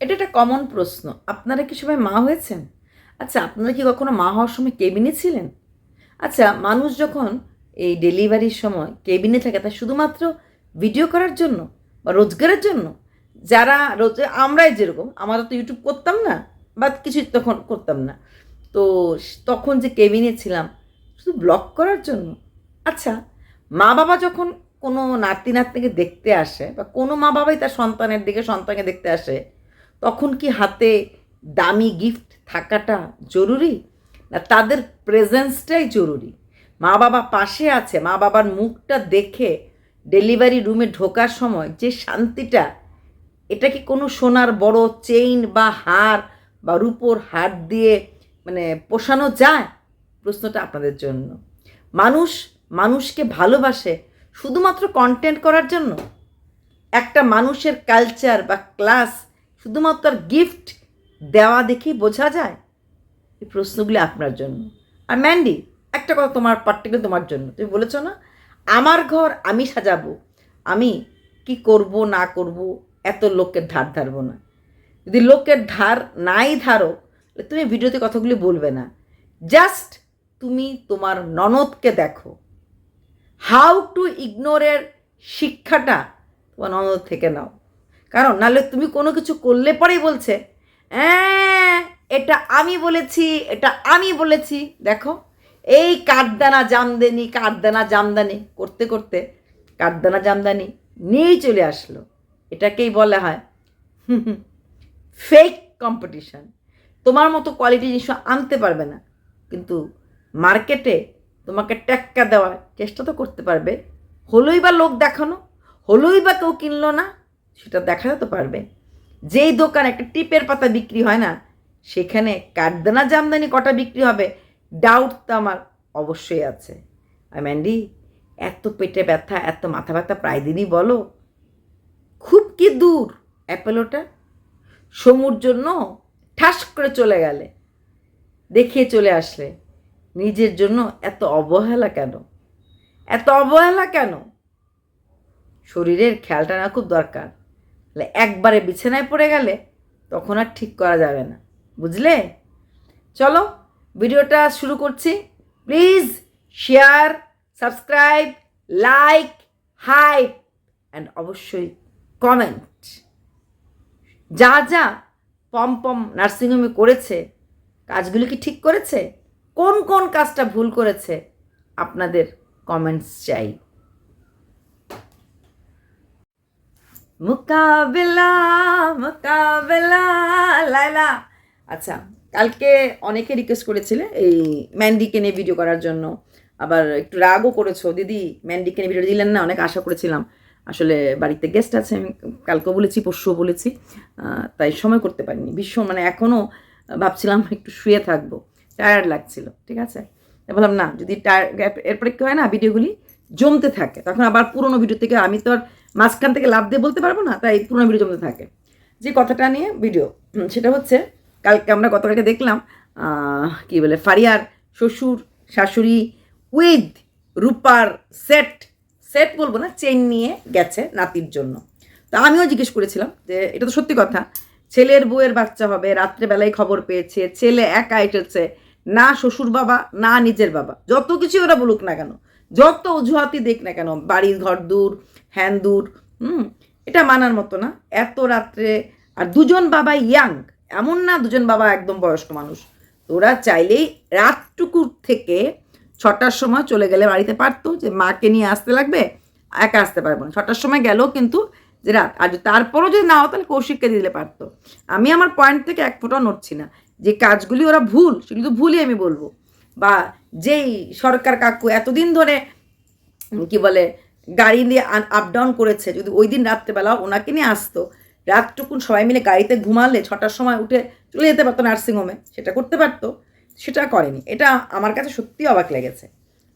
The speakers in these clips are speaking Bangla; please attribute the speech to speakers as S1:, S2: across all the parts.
S1: এটা একটা কমন প্রশ্ন। আপনারা কি সবাই মা হয়েছেন? আচ্ছা, আপনারা কি কখনো মা হওয়ার সময় কেবিনে ছিলেন? আচ্ছা, মানুষ যখন এই ডেলিভারির সময় কেবিনে থাকে তা শুধুমাত্র ভিডিও করার জন্য বা রোজগারের জন্য? যারা আমরাই যেরকম, আমরা তো ইউটিউব করতাম না বা কিছু তখন করতাম না। তো তখন যে কেবিনে ছিলাম শুধু ব্লগ করার জন্য? আচ্ছা, মা বাবা যখন কোনো নাতি নাতনিকে দেখতে আসে বা কোনো মা বাবাই তার সন্তানের দিকে সন্তানকে দেখতে আসে, তখন কি হাতে দামি গিফট থাকাটা জরুরি, না তাদের প্রেজেন্সটাই জরুরি? মা বাবা পাশে আছে, মা বাবার মুখটা দেখে ডেলিভারি রুমে ঢোকার সময় যে শান্তিটা, এটা কি কোনো সোনার বড় চেইন বা হার বা রূপোর হার দিয়ে পোষানো যায়? প্রশ্নটা আপনাদের জন্য। মানুষ মানুষকে ভালোবাসে শুধুমাত্র কন্টেন্ট করার জন্য? একটা মানুষের কালচার বা ক্লাস শুধুমাত্র গিফট দেওয়া দেখেই বোঝা যায়? এই প্রশ্নগুলি আপনার জন্য। আর ম্যান্ডি, একটা কথা তোমার পার্টিকুলার তোমার জন্য, তুমি বলেছো না আমার ঘর আমি সাজাবো, আমি কি করব না করব এত লোকের ধার ধারবো না। যদি লোকের ধার নাই ধারো তাহলে তুমি ভিডিওতে কথাগুলি বলবে না। জাস্ট তুমি তোমার ননদকে দেখো, হাউ টু ইগনোরের শিক্ষাটা তোমার ননদ থেকে নাও। কারণ নাহলে তুমি কোনো কিছু করলে পরেই বলছে হ্যাঁ এটা আমি বলেছি, এটা আমি বলেছি। দেখো, এই কাঠদানা জামদানি কাঠদানা জামদানি করতে করতে কাঠদানা জামদানি নিয়েই চলে আসলো। এটাকেই বলা হয় ফেক কম্পিটিশান। তোমার মতো কোয়ালিটি জিনিস আনতে পারবে না, কিন্তু মার্কেটে তোমাকে টেক্কা দেওয়ার চেষ্টা তো করতে পারবে। হলোই বা লোক দেখানো, হলোই বা কেউ কিনলো না, সেটা দেখাতে তো পারবে। যেই দোকানে একটা টিপের পাতা বিক্রি হয় না, সেখানে কাঠদানা জামদানি কটা বিক্রি হবে ডাউট তো আমার অবশ্যই আছে। আর ম্যান্ডি, এত পেটে ব্যথা এত মাথা ব্যথা প্রায় দিনই বলো, খুব কি দূর অ্যাপেলোটা? সমুর জন্য ঠাস করে চলে গেলে, দেখিয়ে চলে আসলে, নিজের জন্য এত অবহেলা কেন? এত অবহেলা কেন? শরীরের খেয়ালটা না খুব দরকার। তাহলে একবারে বিছানায় পড়ে গেলে তখন আর ঠিক করা যাবে না, বুঝলে? চলো ভিডিওটা শুরু করছি। Please share, subscribe, like, hype and অবশ্যই কমেন্ট। যা যা পম নার্সিংহোমে করেছে কাজগুলি কি ঠিক করেছে? কোন কোন কাজটা ভুল করেছে? আপনাদের কমেন্টস চাই। মুকাবেলা মুকাবেলা লাইলা। আচ্ছা, কালকে অনেকে রিকোয়েস্ট করেছিলে এই ম্যান্ডিকে নিয়ে ভিডিও করার জন্য, আবার একটু রাগও করেছো, দিদি ম্যান্ডিকে নিয়ে ভিডিও দিলেন না, অনেক আশা করেছিলাম। আসলে বাড়িতে গেস্ট আছে, আমি কালকেও বলেছি পরশুও বলেছি, তাই সময় করতে পারিনি। এখনও ভাবছিলাম একটু শুয়ে থাকবো, টায়ার্ড লাগছিল, ঠিক আছে। বললাম না, যদি এরপরে কী হয় না ভিডিওগুলি জমতে থাকে, তখন আবার পুরোনো ভিডিও থেকে আমি তো আর মাঝখান থেকে লাভ দিয়ে বলতে পারবো না, তাই পুরোনো ভিডিও জমতে থাকে। যে কথাটা নিয়ে ভিডিও, সেটা হচ্ছে কালকে আমরা গতকালকে দেখলাম কি বলে ফারিয়ার শ্বশুর শাশুড়ি উইথ রূপার সেট সেট বলবো না, চেন নিয়ে গেছে নাতির জন্য। তা আমিও জিজ্ঞেস করেছিলাম যে এটা তো সত্যি কথা, ছেলের বউয়ের বাচ্চা হবে, রাত্রেবেলায় খবর পেয়েছে, ছেলে একা এসেছে, না শ্বশুর বাবা না নিজের বাবা, যত কিছু ওরা বলুক না কেন, যত অজুহাতই দেখ না কেন, বাড়ির ঘর দূর হ্যান দূর, এটা মানার মতো না এত রাত্রে। আর দুজন বাবা ইয়াং, এমন না দুজন বাবা একদম বয়স্ক মানুষ। ওরা চাইলেই রাতটুকুর থেকে 6টার সময় চলে গেলে বাড়িতে পারতো, যে মাকে নিয়ে আসতে লাগবে, একা আসতে পারবো না, 6টার সময় গেলেও কিন্তু যে রাত, আর তারপরও যদি না হতো তাহলে কৌশিককে দিলে পারতো। আমি আমার পয়েন্ট থেকে এক ফোঁটাও নড়ছি না, যে কাজগুলি ওরা ভুল সেগুলি তো ভুলই আমি বলবো। বা যেই সরকার কাকু এতদিন ধরে কি বলে গাড়ি নিয়ে আপ ডাউন করেছে, যদি ওই দিন রাত্রেবেলা ওনাকে নিয়ে আসতো, রাতটুকুন সবাই মিলে গাড়িতে ঘুমালে 6টার সময় উঠে চলে যেতে পারতো নার্সিংহোমে, সেটা করতে পারতো, সেটা করেনি। এটা আমার কাছে সত্যিই অবাক লেগেছে।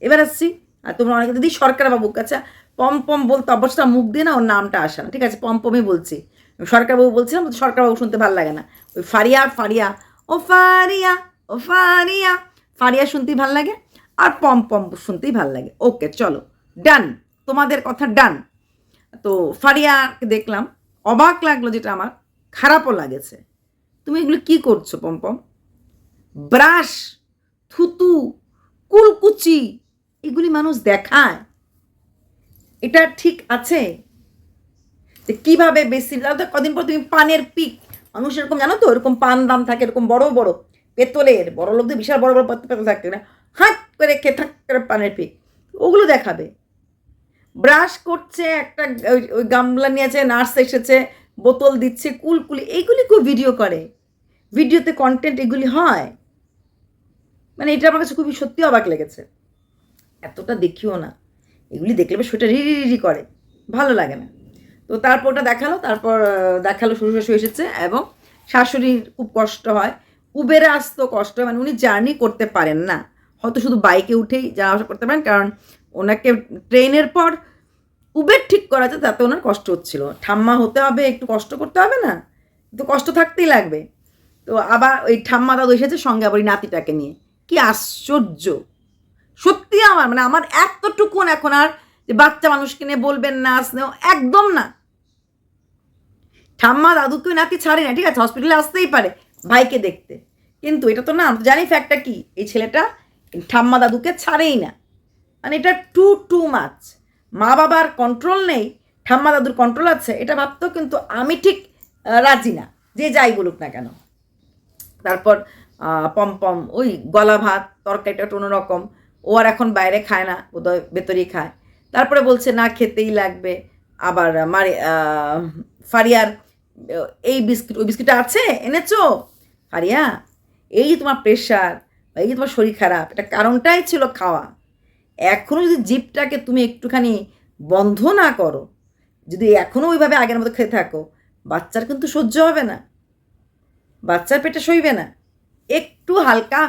S1: এবার আসছি, আর তোমরা অনেকে দিদি সরকারবাবুর কাছে পম বলতে অবশ্যই মুখ দিয়ে না ওর নামটা আসে না, ঠিক আছে, পমই বলছি, সরকারবাবু বলছিলাম, সরকারবাবু শুনতে ভালো লাগে না। ওই ফারিয়া ফারিয়া ও ফারিয়া ও ফারিয়া ফারিয়া শুনতেই ভাল লাগে, আর পম শুনতেই ভাল লাগে। ওকে চলো ডান, তোমাদের কথা ডান। তো ফারিয়াকে দেখলাম, অবাক লাগলো, যেটা আমার খারাপও লাগেছে। তুমি এগুলো কি করছো পম্পম? ব্রাশ, থুতু, কুলকুচি এগুলি মানুষ দেখায়, এটা ঠিক আছে? যে কীভাবে বেশি কদিন পর তুমি পানের পিক, মানুষ এরকম জানো তো, এরকম পান দাম থাকে এরকম বড় বড় পেতলের, বড় লোকদের বিশাল বড় বড় পেতল থাকে না, হাট করে থাক করে পানের পিক, ওগুলো দেখাবে। ব্রাশ করছে, একটা ওই গামলা নিয়েছে, নার্স এসেছে, বোতল দিচ্ছে, কুলকুলি, এইগুলি কেউ ভিডিও করে? ভিডিওতে কন্টেন্ট এগুলি হয়? মানে এটা আমার কাছে খুবই সত্যি অবাক লেগেছে। এতটা দেখিও না, এগুলি দেখলে সেটা রি রি করে, ভালো লাগে না। তো তারপর ওটা দেখালো শ্বশুর শাশুড়ি এসেছে, এবং শাশুড়ির খুব কষ্ট হয়, উবেরে আসতেও কষ্ট হয়, মানে উনি জার্নি করতে পারেন না, হয়তো শুধু বাইকে উঠেই যাওয়া আসা করতে পারেন, কারণ ওনাকে ট্রেনের পর উবের ঠিক করা আছে, তাতে ওনার কষ্ট হচ্ছিল। ঠাম্মা হতে হবে, একটু কষ্ট করতে হবে না, তো কষ্ট থাকতেই লাগবে। তো আবার ওই ঠাম্মা দাদু এসেছে সঙ্গে আবার ওই নাতিটাকে নিয়ে, কি আশ্চর্য সত্যি। আমার এতটুকুন এখন আর যে বাচ্চা মানুষকে নিয়ে বলবেন না, স্নেহ একদম না। ঠাম্মা দাদুকে নাতি ছাড়ে না, ঠিক আছে, হসপিটালে আসতেই পারে ভাইকে দেখতে, কিন্তু এটা তো না, জানি ফ্যাক্টটা কি, এই ছেলেটা ঠাম্মা দাদুকে ছাড়েই না। মানে এটা টু মাচ। মা বাবার কন্ট্রোল নেই, ঠাম্মা দাদুর কন্ট্রোল আছে, এটা ভাবতেও কিন্তু আমি ঠিক রাজি না, যে যাই বলুক না কেন। তারপর পমপম ওই গলা ভাত তরকারিটা কোনো রকম, ও আর এখন বাইরে খায় না, বোধহয় ভেতরেই খায়। তারপরে বলছে না খেতেই লাগবে। আবার ফারিয়ার এই বিস্কিট, ওই বিস্কিটটা আছে এনেছো? ফারিয়া, এই যে তোমার প্রেশার, এই যে তোমার শরীর খারাপ, এটা কারণটাই ছিল খাওয়া। এখনও যদি জিভটাকে তুমি একটুখানি বন্ধ না করো, যদি এখনও ওইভাবে আগের মতো খেতে থাকো, বাচ্চার কিন্তু সহ্য হবে না, বাচ্চার পেটে সইবে না। একটু হালকা,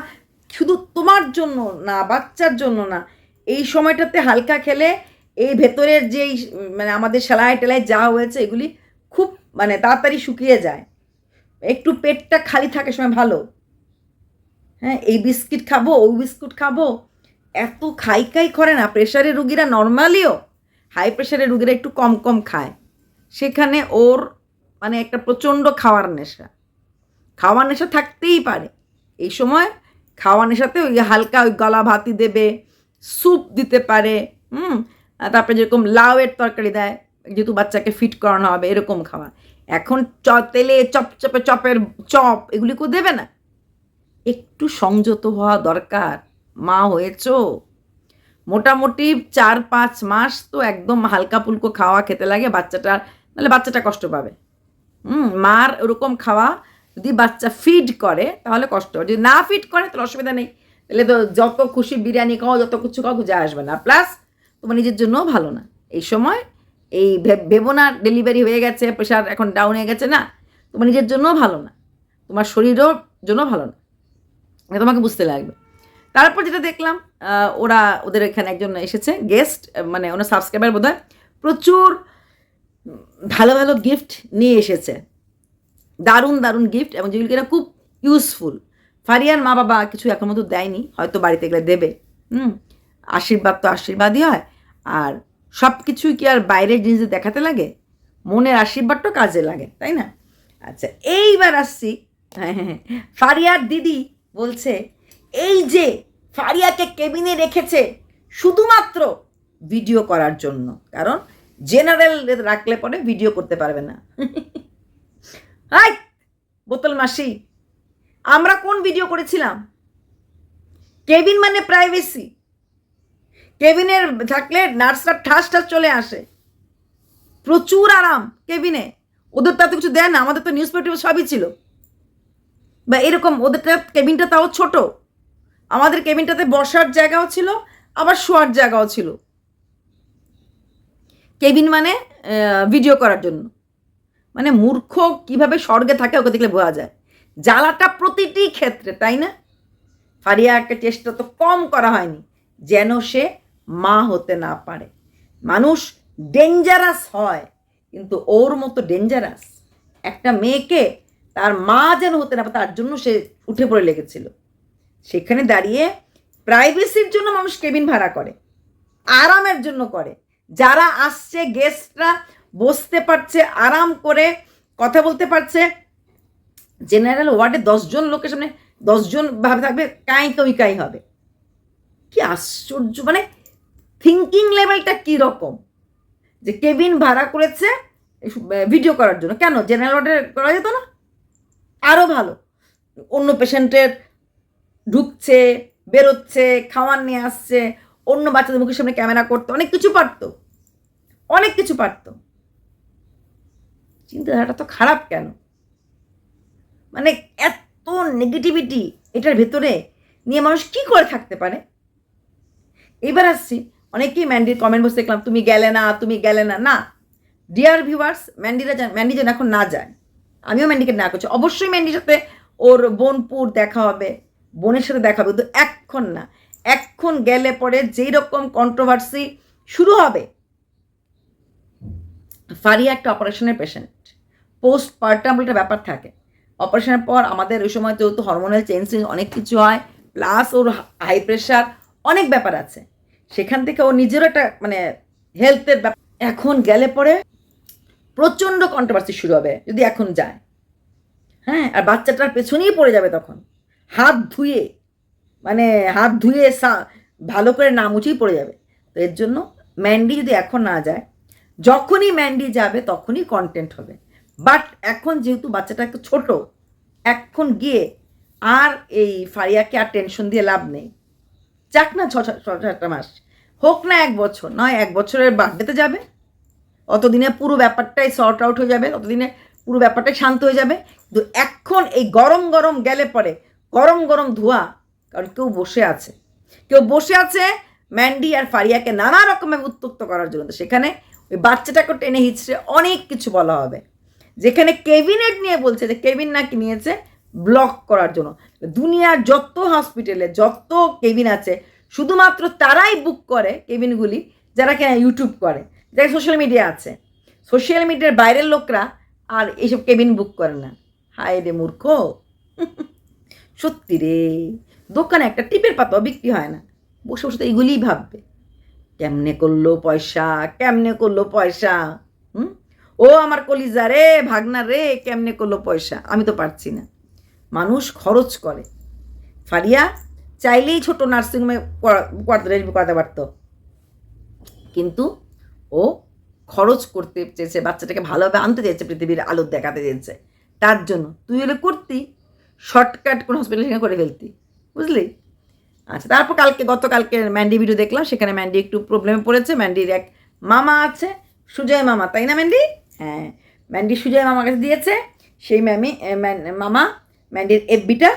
S1: শুধু তোমার জন্য না, বাচ্চার জন্য না, এই সময়টাতে হালকা খেলে এই ভেতরের যেই মানে আমাদের সেলাই টেলাই যা হয়েছে এগুলি খুব মানে তাড়াতাড়ি শুকিয়ে যায়। একটু পেটটা খালি থাকে সময় ভালো। হ্যাঁ, এই বিস্কিট খাবো, ওই বিস্কুট খাবো, এত খাই করে না। প্রেশারের রুগীরা নর্মালিও, হাই প্রেশারের রুগীরা একটু কম কম খায়, সেখানে ওর মানে একটা প্রচণ্ড খাওয়ার নেশা থাকতেই পারে। এই সময় খাওয়ার নেশাতে ওই হালকা ওই গলা ভাতি দেবে, স্যুপ দিতে পারে, তারপরে যেরকম লাউয়ের তরকারি দেয়, যেহেতু বাচ্চাকে ফিট করানো হবে, এরকম খাওয়া। এখন তেলে চপের চপ এগুলি কেউ দেবে না। একটু সংযত হওয়া দরকার। মা হয়েছো, মোটামুটি 4-5 মাস তো একদম হালকা পুলকো খাওয়া খেতে লাগে বাচ্চাটার, নাহলে বাচ্চাটা কষ্ট পাবে। মার ওরকম খাওয়া যদি বাচ্চা ফিড করে তাহলে কষ্ট হবে, যদি না ফিড করে তাহলে অসুবিধা নেই, তাহলে তো যত খুশি বিরিয়ানি খাও, যত কিছু খাও, যা আসবে না। প্লাস তোমার নিজের জন্যও ভালো না এই সময়। এই ভেবো না ডেলিভারি হয়ে গেছে, প্রেশার এখন ডাউন হয়ে গেছে, না, তোমার নিজের জন্যও ভালো না, তোমার শরীরও জন্য ভালো না, এটা তোমাকে বুঝতে লাগবে। তারপর যেটা দেখলাম, ওদের এখানে একজন এসেছে গেস্ট, মানে ওনার সাবস্ক্রাইবার বোধ হয়, প্রচুর ভালো ভালো গিফট নিয়ে এসেছে, দারুণ গিফট, এবং যেগুলো কিনা খুব ইউজফুল। ফারিয়ার মা বাবা কিছু এখন মতো দেয়নি, হয়তো বাড়িতে গেলে দেবে। আশীর্বাদ তো আশীর্বাদই হয়, আর সব কিছুই কি আর বাইরের জিনিস দেখাতে লাগে? মনের আশীর্বাদটা কাজে লাগে, তাই না? আচ্ছা, এইবার আসছি। হ্যাঁ, ফারিয়ার দিদি বলছে এই যে ফারিয়াকে কেবিনে রেখেছে শুধুমাত্র ভিডিও করার জন্য, কারণ জেনারেল রাখলে পরে ভিডিও করতে পারবে না। হাই বোতল মাসি, আমরা কোন ভিডিও করেছিলাম? কেবিন মানে প্রাইভেসি, কেবিনের থাকলে নার্সরা ঠাস চলে আসে, প্রচুর আরাম কেবিনে। ওদের তো কিছু দেয় না, আমাদের তো নিউজ পেপার সবই ছিল, বা এরকম ওদেরটা কেবিনটা তাও ছোট, আমাদের কেবিনটাতে বসার জায়গাও ছিল, আবার শোয়ার জায়গাও ছিল। কেবিন মানে ভিডিও করার জন্য, মানে মূর্খ কিভাবে স্বর্গে থাকে ওকে দেখলে বোঝা যায়। জ্বালাটা প্রতিটি ক্ষেত্রে, তাই না? ফারিয়াকে চেষ্টা তো কম করা হয়নি যেন সে মা হতে না পারে। মানুষ ডেঞ্জারাস হয়, কিন্তু ওর মতো ডেঞ্জারাস একটা মেয়েকে তার মা যেন হতে না পারে, তার জন্য সে উঠে পড়ে লেগেছিল। সেখানে দাঁড়িয়ে প্রাইভেসির জন্য মানুষ কেবিন ভাড়া করে, আরামের জন্য করে। যারা আসছে গেস্টরা বসতে পারছে আরাম করে, কথা বলতে পারছে, জেনারেল ওয়ার্ডে 10 জন লোকের সামনে 10 জন ভাবে থাকবে, কাই হবে। কি আশ্চর্য, মানে থিঙ্কিং লেভেলটা কীরকম, যে কেবিন ভাড়া করেছে ভিডিও করার জন্য। কেন জেনারেল ওয়ার্ডে করা যেত না? আরও ভালো, অন্য পেশেন্টের ঢুকছে বেরোচ্ছে, খাওয়ার নিয়ে আসছে, অন্য বাচ্চাদের মুখের সামনে ক্যামেরা করতো, অনেক কিছু পারতো। চিন্তাধারাটা তো খারাপ কেন? মানে এত নেগেটিভিটি এটার ভেতরে নিয়ে মানুষ কি করে থাকতে পারে? এবার আসছি, অনেকেই ম্যান্ডির কমেন্ট বসে দেখলাম, তুমি গেলে না। না ডিয়ার ভিউয়ার্স, ম্যান্ডি যেন এখন না যায়। আমিও ম্যান্ডিকে না করছি, অবশ্যই ম্যান্ডির সাথে ওর বোনপুর দেখা হবে, বোনের সাথে দেখা হবে, কিন্তু এখন না। এখন গেলে পরে যেই রকম কন্ট্রোভার্সি শুরু হবে। ফারিয়া একটা অপারেশনের পেশেন্ট, পোস্টপার্টাম বলে একটা ব্যাপার থাকে। অপারেশনের পর আমাদের ওই সময় যেহেতু হরমোনাল চেঞ্জ অনেক কিছু হয়, প্লাস ওর হাই প্রেশার, অনেক ব্যাপার আছে। সেখান থেকে ও নিজেরও একটা মানে হেলথের ব্যাপার। এখন গেলে পরে প্রচণ্ড কন্ট্রোভার্সি শুরু হবে যদি এখন যায়। হ্যাঁ, আর বাচ্চাটার পেছনেই পড়ে যাবে তখন, হাত ধুয়ে ভালো করে না মুছেই পড়ে যাবে। তো এর জন্য ম্যান্ডি যদি এখন না যায়, যখনই ম্যান্ডি যাবে তখনই কন্টেন্ট হবে। বাট এখন যেহেতু বাচ্চাটা একটু ছোট, এখন গিয়ে আর এই ফারিয়াকে আর টেনশন দিয়ে লাভ নেই। যাক না 6-7 মাস, হোক না 1 বছর, নয় 1 বছরের বার্থডেতে যাবে, অতদিনে পুরো ব্যাপারটাই সর্ট আউট হয়ে যাবে, ততদিনে পুরো ব্যাপারটাই শান্ত হয়ে যাবে। কিন্তু এখন এই গরম গেলে পরে গরম ধোঁয়া, কারণ কেউ বসে আছে ম্যান্ডি আর ফারিয়াকে নানা রকমের উত্তক্ত করার জন্য। সেখানে ওই বাচ্চাটাকে টেনে হিচড়ে অনেক কিছু বলা হবে, যেখানে কেবিনেট নিয়ে বলছে যে কেবিন নাকি নিয়েছে ব্লক করার জন্য। দুনিয়ার যত হসপিটালে যত কেবিন আছে, শুধুমাত্র তারাই বুক করে কেবিনগুলি যারা কিনা ইউটিউব করে, যারা সোশ্যাল মিডিয়া আছে। সোশ্যাল মিডিয়ার বাইরের লোকরা আর এইসব কেবিন বুক করে না। হায় রে মূর্খ, সত্যি রে, দোকানে একটা টিপের পাতাও বিক্রি হয় না, বসে বসে তো এইগুলিই ভাববে কেমনে করলো পয়সা। ও আমার কলিজা রে, ভাগনা রে, কেমনে করলো পয়সা, আমি তো পারছি না। মানুষ খরচ করে। ফারিয়া চাইলেই ছোট নার্সিংহোমে করাতে পারতো, কিন্তু ও খরচ করতে চেয়েছে, বাচ্চাটাকে ভালোভাবে আনতে চেয়েছে, পৃথিবীর আলো দেখাতে চেয়েছে। তার জন্য তুই হলে করতি, শর্টকাট কোনো হসপিটাল সেখানে করে ফেলতি, বুঝলি? আচ্ছা, তারপর গতকালকে ম্যান্ডি ভিডিও দেখলাম, সেখানে ম্যান্ডি একটু প্রবলেমে পড়েছে। ম্যান্ডির এক মামা আছে, সুজয় মামা, তাই না ম্যান্ডি? হ্যাঁ, ম্যান্ডি সুজয় মামার কাছে দিয়েছে। সেই মামা ম্যান্ডির এফবিটা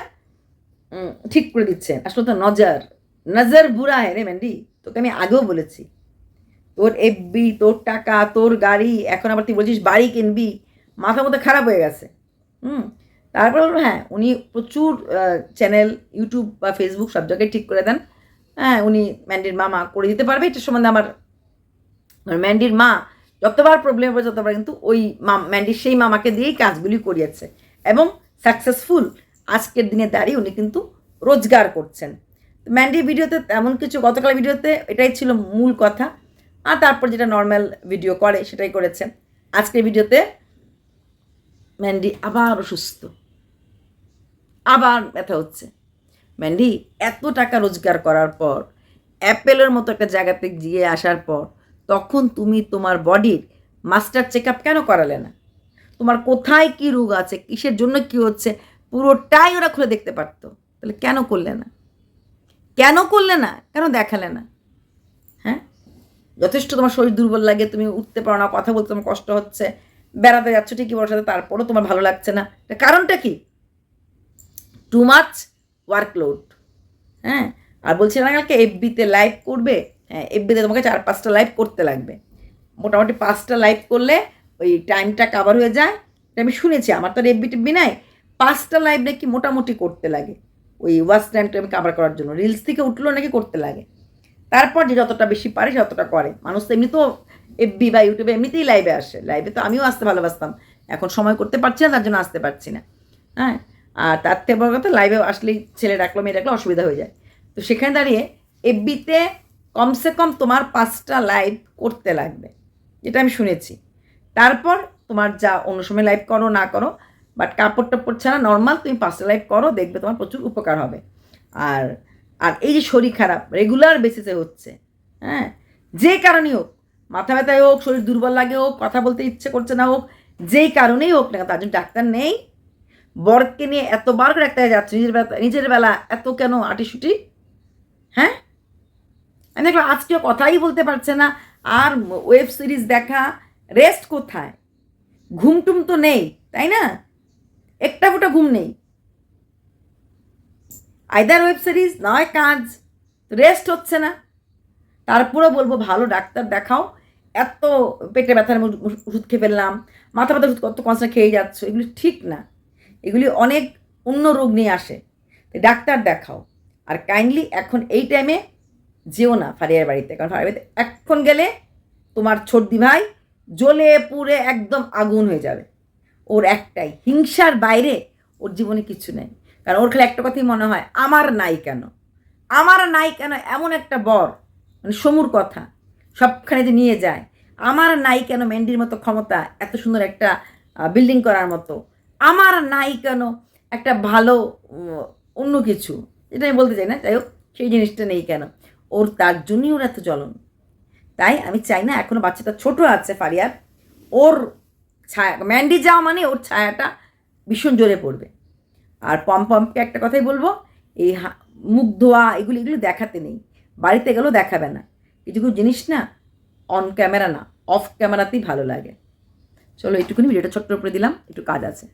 S1: ঠিক করে দিচ্ছে। আসলে তো নজর বুড়া হ্যাঁ রে ম্যান্ডি, তোকে আমি আগেও বলেছি, তোর এফবি, তোর টাকা, তোর গাড়ি, এখন আবার তুই বলছিস বাড়ি কিনবি, মাথার মধ্যে খারাপ হয়ে গেছে। তারপর বলবো হ্যাঁ, উনি প্রচুর চ্যানেল ইউটিউব বা ফেসবুক সব জায়গায় ঠিক করে দেন। হ্যাঁ, উনি ম্যান্ডির মামা করে দিতে পারবে। এটার সম্বন্ধে আমার ম্যান্ডির মা যতবার প্রবলেম হবে ততবার কিন্তু ওই ম্যান্ডির সেই মামাকে দিয়েই কাজগুলি করিয়েছে, এবং সাকসেসফুল আজকের দিনে দাঁড়িয়ে উনি কিন্তু রোজগার করছেন। ম্যান্ডির ভিডিওতে এমন কিছু, গতকাল ভিডিওতে এটাই ছিল মূল কথা, আর তারপর যেটা নর্মাল ভিডিও করে সেটাই করেছে। আজকের ভিডিওতে ম্যান্ডি আবার অসুস্থ, আবার ব্যথা হচ্ছে। ম্যান্ডি এত টাকা রোজগার করার পর, অ্যাপেলের মতো একটা জায়গাতে গিয়ে আসার পর, তখন তুমি তোমার বডির মাস্টার চেক আপ কেন করালে না? তোমার কোথায় কি রোগ আছে, কিসের জন্য কি হচ্ছে, পুরোটাই ওরা খুলে দেখতে পারতো। তাহলে কেন করলে না? কেন দেখালে না? হ্যাঁ, যথেষ্ট তোমার শরীর দুর্বল লাগে, তুমি উঠতে পারো না, কথা বলতে তোমার কষ্ট হচ্ছে, বেড়াতে যাচ্ছ ঠিকই বড় সাথে, তারপরও তোমার ভালো লাগছে না। কারণটা কি? Too much workload. হ্যাঁ, আর বলছি না কালকে এফবিতে লাইভ করবে। হ্যাঁ, এফবিতে তোমাকে 4-5টা লাইভ করতে লাগবে, মোটামুটি 5টা লাইভ করলে ওই টাইমটা কাভার হয়ে যায়। আমি শুনেছি, আমার তো আর এফবি টিভি নাই, 5টা লাইভ নাকি মোটামুটি করতে লাগে ওই ওয়াচ টাইমটা আমি কাভার করার জন্য। রিলস থেকে উঠলেও নাকি করতে লাগে। তারপর যে যতটা বেশি পারে সে ততটা করে। মানুষ তো এমনি তো এফবি বা ইউটিউবে এমনিতেই লাইভে আসে, লাইভে তো আমিও আসতে ভালোবাসতাম, এখন সময় করতে পারছি না, তার জন্য আসতে পারছি না। হ্যাঁ, আর তার থেকে বড় কথা, লাইভে আসলেই ছেলে ডাকলো মেয়ে ডাকলো অসুবিধা হয়ে যায়। তো সেখানে দাঁড়িয়ে এফবিতে কমসে কম তোমার 5টা লাইভ করতে লাগবে, যেটা আমি শুনেছি। তারপর তোমার যা অন্য সময় লাইভ করো না করো, বাট কাপড় টাপড় ছাড়া নর্মাল তুমি 5টা লাইভ করো, দেখবে তোমার প্রচুর উপকার হবে। আর আর এই যে শরীর খারাপ রেগুলার বেসিসে হচ্ছে, হ্যাঁ, যে কারণেই হোক, মাথা ব্যথায় হোক, শরীর দুর্বল লাগে হোক, কথা বলতে ইচ্ছে করছে না হোক, যেই কারণেই হোক না, তার জন্য ডাক্তার নেই। বরকে নিয়ে এতবার করে ডাক্তারে যাচ্ছে, নিজের বেলা এত কেন আটিসুটি? হ্যাঁ, আমি দেখলাম আজকেও কথাই বলতে পারছে না। আর ওয়েব সিরিজ দেখা, রেস্ট কোথায়? ঘুমটুম তো নেই, তাই না? একটা ফোঁটা ঘুম নেই। আইদার ওয়েব সিরিজ নয় কাজ, রেস্ট হচ্ছে না। তারপরে বলবো ভালো ডাক্তার দেখাও। এত পেটে ব্যথার ওষুধ খেয়ে ফেললাম, মাথা ব্যথার ওষুধ কত কনস্ট্যান্ট খেয়ে যাচ্ছ, এগুলি ঠিক না। এগুলি অনেক অন্য রোগ নিয়ে আসে। ডাক্তার দেখাও। আর কাইন্ডলি এখন এই টাইমে যেও না ফারিয়ার বাড়িতে, কারণ ফারিয়ার বাড়িতে এখন গেলে তোমার ছোটদি ভাই জ্বলে পুড়ে একদম আগুন হয়ে যাবে। ওর একটাই হিংসার বাইরে ওর জীবনে কিছু নেই। কারণ ওর খালি একটা কথাই মনে হয়, আমার নাই কেন, আমার নাই কেন এমন একটা বর, মানে সমুর কথা সবখানে যে নিয়ে যায়, আমার নাই কেন ম্যান্ডির মতো ক্ষমতা, এত সুন্দর একটা বিল্ডিং করার মতো, আমার নাই কেন একটা ভালো অন্য কিছু, এটা আমি বলতে চাই না, যাই হোক সেই জিনিসটা নেই কেন ওর, তার জন্যই ওর এত জ্বলন। তাই আমি চাই না, এখনও বাচ্চাটা ছোট আছে ফারিয়ার, ওর ছায়া ম্যান্ডি যাওয়া মানে ওর ছায়াটা ভীষণ জোরে পড়বে। আর পম্পমকে একটা কথাই বলবো, এই মুখ ধোয়া এগুলো এগুলো দেখাতে নেই, বাড়িতে গেলেও দেখাবে না। কিছু কিছু জিনিস না অন ক্যামেরা না, অফ ক্যামেরাতেই ভালো লাগে। চলো এইটুকুনি ভিডিওটা ছোট্ট করে দিলাম, একটু কাজ আছে।